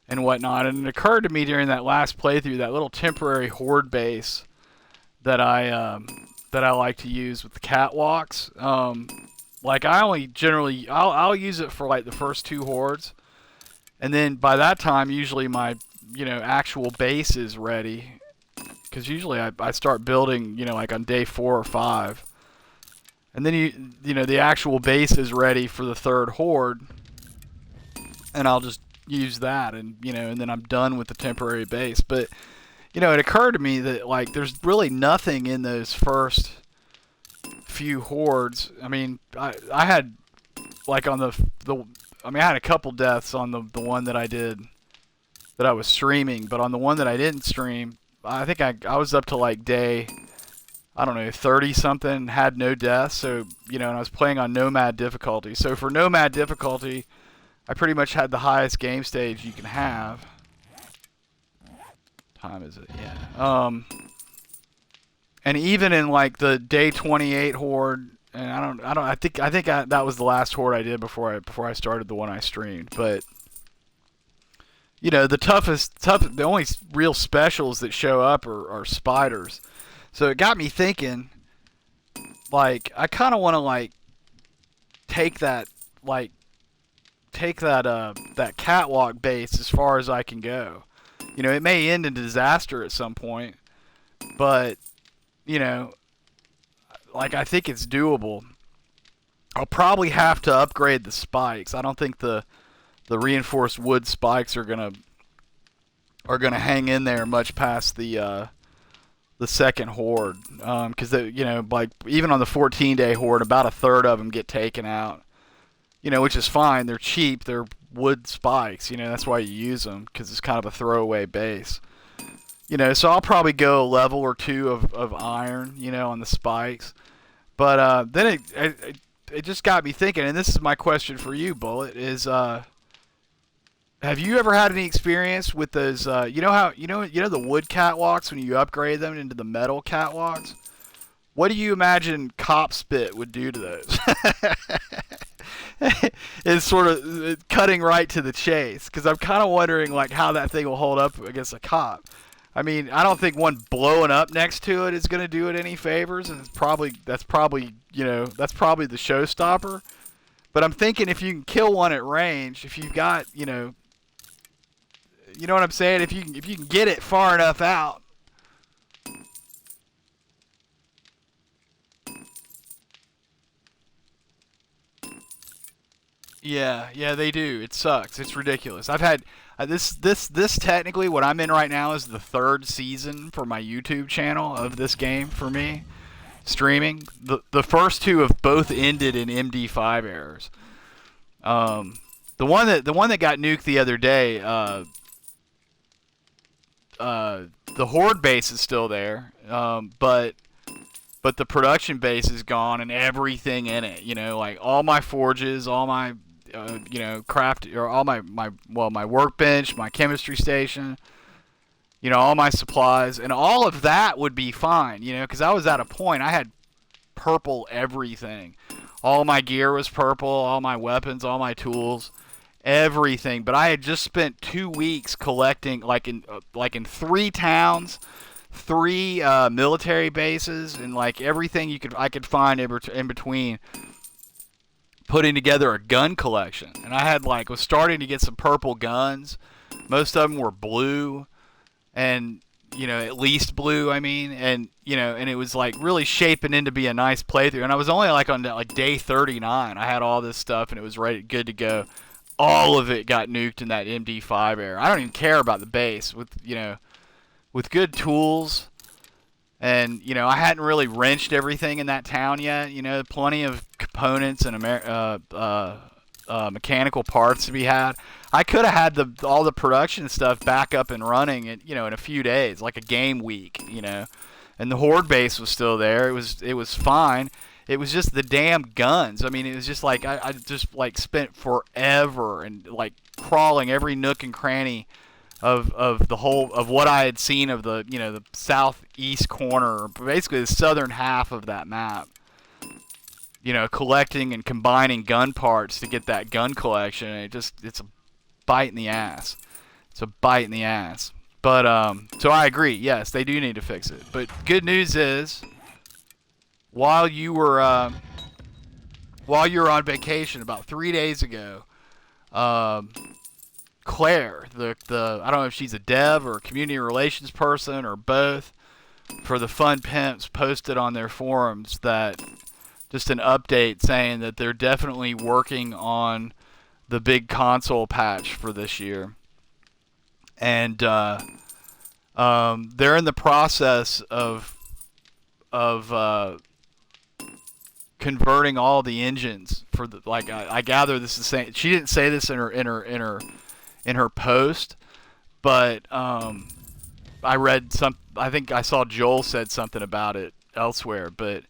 and whatnot, and it occurred to me during that last playthrough, that little temporary horde base that I like to use with the catwalks, like I only generally, I'll use it for like the first 2 hordes, and then by that time usually my actual base is ready, because usually I start building like on day 4 or 5. And then the actual base is ready for the 3rd horde, and I'll just use that, and and then I'm done with the temporary base. But it occurred to me that like there's really nothing in those first few hordes. I mean, I had like on I had a couple deaths on the one that I did that I was streaming, but on the one that I didn't stream, I think I was up to like day, I don't know, 30 something, had no deaths. So, and I was playing on Nomad difficulty. So for Nomad difficulty, I pretty much had the highest game stage you can have. Time is it? Yeah. And even in like the day 28 horde, and I think that was the last horde I did before I started the one I streamed. But the only real specials that show up are spiders. So it got me thinking, like, I kind of want to like take that catwalk base as far as I can go. It may end in disaster at some point, but like I think it's doable. I'll probably have to upgrade the spikes. I don't think the reinforced wood spikes are gonna hang in there much past the 2nd horde, because like even on the 14-day horde, about a third of them get taken out, which is fine. They're cheap. They're wood spikes. That's why you use them, because it's kind of a throwaway base. So I'll probably go a level or 2 of iron, on the spikes. But then it just got me thinking, and this is my question for you, Bullet, is have you ever had any experience with those, the wood catwalks when you upgrade them into the metal catwalks? What do you imagine cop spit would do to those? It's sort of cutting right to the chase, because I'm kind of wondering like how that thing will hold up against a cop. I mean, I don't think one blowing up next to it is going to do it any favors, and that's probably the showstopper. But I'm thinking if you can kill one at range, if you've got, you know what I'm saying? If you can get it far enough out. Yeah, they do. It sucks. It's ridiculous. I've had this technically what I'm in right now is the 3rd season for my YouTube channel of this game for me streaming. The first 2 have both ended in MD5 errors. The one that got nuked the other day, the horde base is still there, but the production base is gone and everything in it. Like all my forges, all my craft, or all my workbench, my chemistry station, all my supplies, and all of that would be fine, because I was at a point I had purple everything. All my gear was purple, all my weapons, all my tools, everything. But I had just spent 2 weeks collecting, like in 3 towns, three military bases, and like everything I could find in between, putting together a gun collection. And I had was starting to get some purple guns. Most of them were blue, and at least blue, I mean, and and it was like really shaping into be a nice playthrough. And I was only on day 39. I had all this stuff and it was ready, good to go. All of it got nuked in that MD5 era. I don't even care about the base with good tools. And I hadn't really wrenched everything in that town yet. Plenty of components and mechanical parts to be had. I could have had all the production stuff back up and running in a few days, like a game week, And the horde base was still there. It was fine. It was just the damn guns. I mean, it was just like I just spent forever and crawling every nook and cranny of the whole of what I had seen of the southeast corner, basically the southern half of that map. Collecting and combining gun parts to get that gun collection. And it's a bite in the ass. It's a bite in the ass. But so I agree. Yes, they do need to fix it. But good news is, while you were on vacation about 3 days ago, Claire, the I don't know if she's a dev or a community relations person or both, for the Fun Pimps, posted on their forums that just an update saying that they're definitely working on the big console patch for this year, and they're in the process of converting all the engines for the I gather this is saying, she didn't say this in her post, but I read I think I saw Joel said something about it elsewhere, but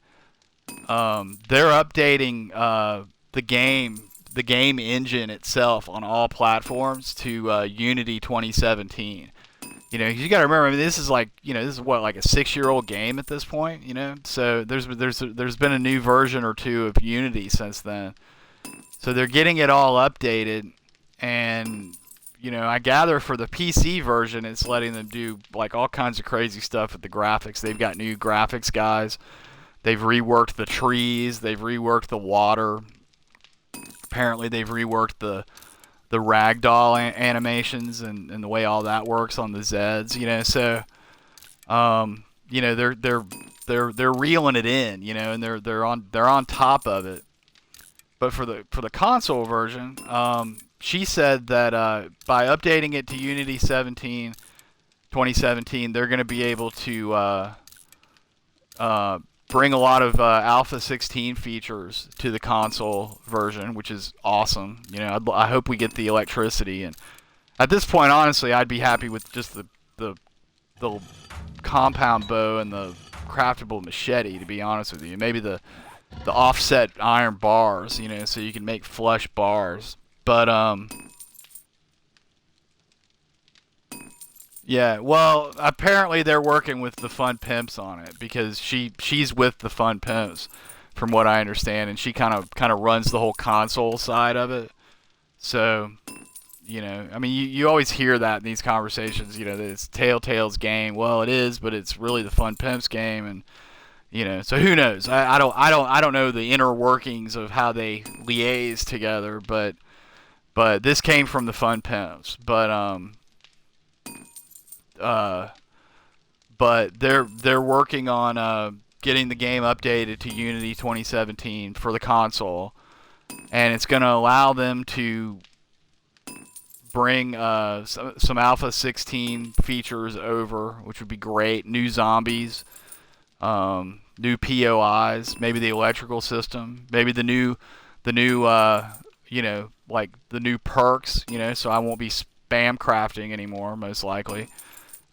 they're updating the game engine itself on all platforms to Unity 2017. You got to remember, I mean, this is what, a 6-year-old game at this point, So there's been a new version or two of Unity since then. So they're getting it all updated, and I gather for the PC version, it's letting them do all kinds of crazy stuff with the graphics. They've got new graphics guys. They've reworked the trees. They've reworked the water. Apparently, they've reworked the ragdoll animations and the way all that works on the Zeds. So they're reeling it in, and they're on top of it. But for the console version, she said that by updating it to Unity 2017, they're going to be able to bring a lot of Alpha 16 features to the console version, which is awesome. I hope we get the electricity, and at this point, honestly, I'd be happy with just the compound bow and the craftable machete, to be honest with you. Maybe the offset iron bars, so you can make flush bars. But yeah, well, apparently they're working with the Fun Pimps on it, because she's with the Fun Pimps, from what I understand, and she kind of runs the whole console side of it. So, I mean, you always hear that in these conversations, that it's Telltale's game. Well, it is, but it's really the Fun Pimps game, and so who knows? I don't know the inner workings of how they liaise together, but this came from the Fun Pimps. But they're working on getting the game updated to Unity 2017 for the console, and it's going to allow them to bring some Alpha 16 features over, which would be great. New zombies, new POIs, maybe the electrical system, maybe the new the new perks, so I won't be spam crafting anymore, most likely.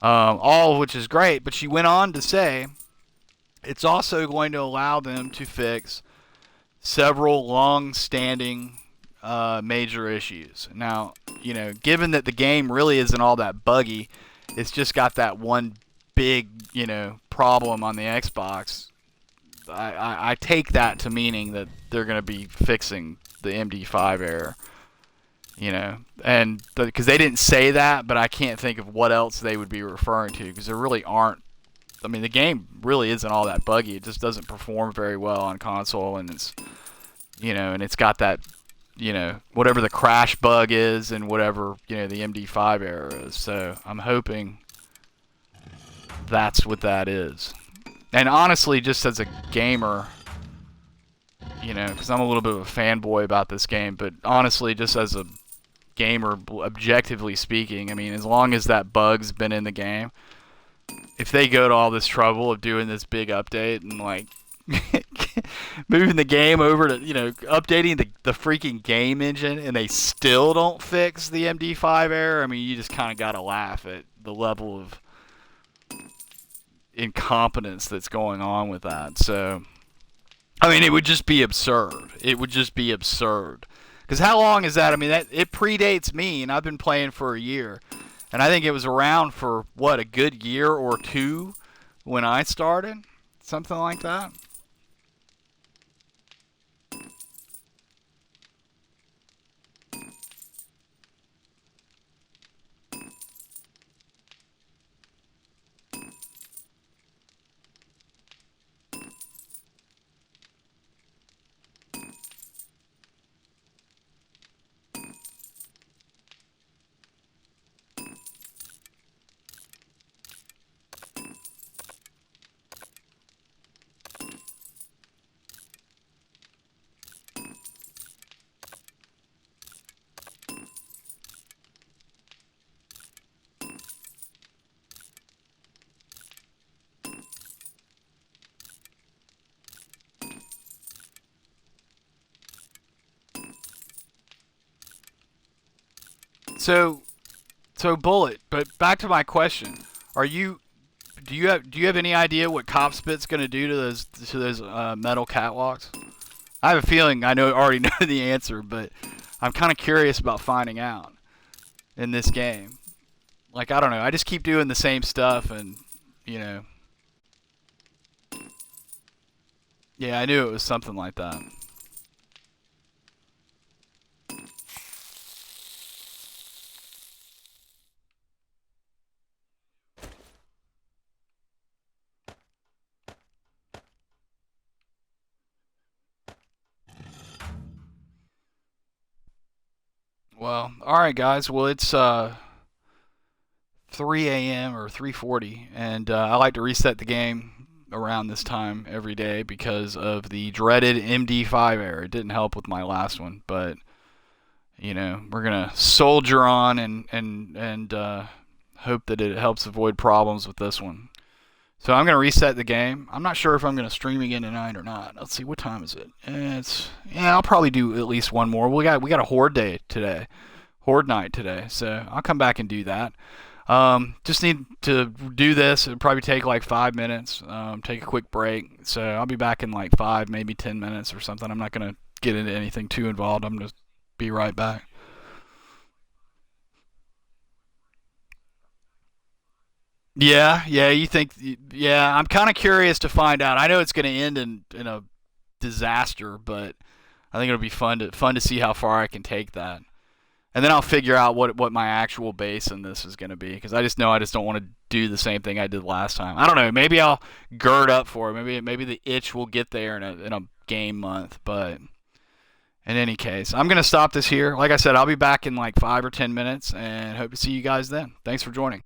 All of which is great, but she went on to say it's also going to allow them to fix several long-standing major issues. Now, given that the game really isn't all that buggy, it's just got that one big, problem on the Xbox. I take that to meaning that they're going to be fixing the MD5 error, and because they didn't say that, but I can't think of what else they would be referring to, because there really aren't. I mean, the game really isn't all that buggy. It just doesn't perform very well on console, and it's got that, whatever the crash bug is, and whatever, the MD5 error is. So I'm hoping that's what that is. And honestly, just as a gamer, because I'm a little bit of a fanboy about this game, but honestly, just as a gamer, objectively speaking, I mean, as long as that bug's been in the game, if they go to all this trouble of doing this big update and, like, moving the game over to, updating the freaking game engine, and they still don't fix the MD5 error, I mean, you just kind of got to laugh at the level of incompetence that's going on with that. So, I mean, it would just be absurd. It would just be absurd. Because how long is that? I mean, it predates me, and I've been playing for a year. And I think it was around for, what, a good year or two when I started? Something like that. So Bullet, but back to my question. Are you do you have any idea what Cop Spit's going to do to those metal catwalks? I have a feeling I already know the answer, but I'm kind of curious about finding out in this game. Like, I don't know. I just keep doing the same stuff, and you know. Yeah, I knew it was something like that. Well, all right, guys. Well, it's 3 a.m. or 3:40, and I like to reset the game around this time every day because of the dreaded MD5 error. It didn't help with my last one, but we're gonna soldier on and hope that it helps avoid problems with this one. So I'm gonna reset the game. I'm not sure if I'm gonna stream again tonight or not. Let's see, what time is it? I'll probably do at least one more. We got a horde day today, horde night today. So I'll come back and do that. Just need to do this. It'll probably take like 5 minutes. Take a quick break. So I'll be back in like 5, maybe 10 minutes or something. I'm not gonna get into anything too involved. I'm gonna be right back. Yeah, yeah, you think? Yeah, I'm kind of curious to find out. I know it's going to end in a disaster, but I think it'll be fun to see how far I can take that, and then I'll figure out what my actual base in this is going to be, because I just know I just don't want to do the same thing I did last time. I don't know. Maybe I'll gird up for it. Maybe the itch will get there in a game month, but. In any case, I'm going to stop this here. Like I said, I'll be back in like 5 or 10 minutes, and hope to see you guys then. Thanks for joining.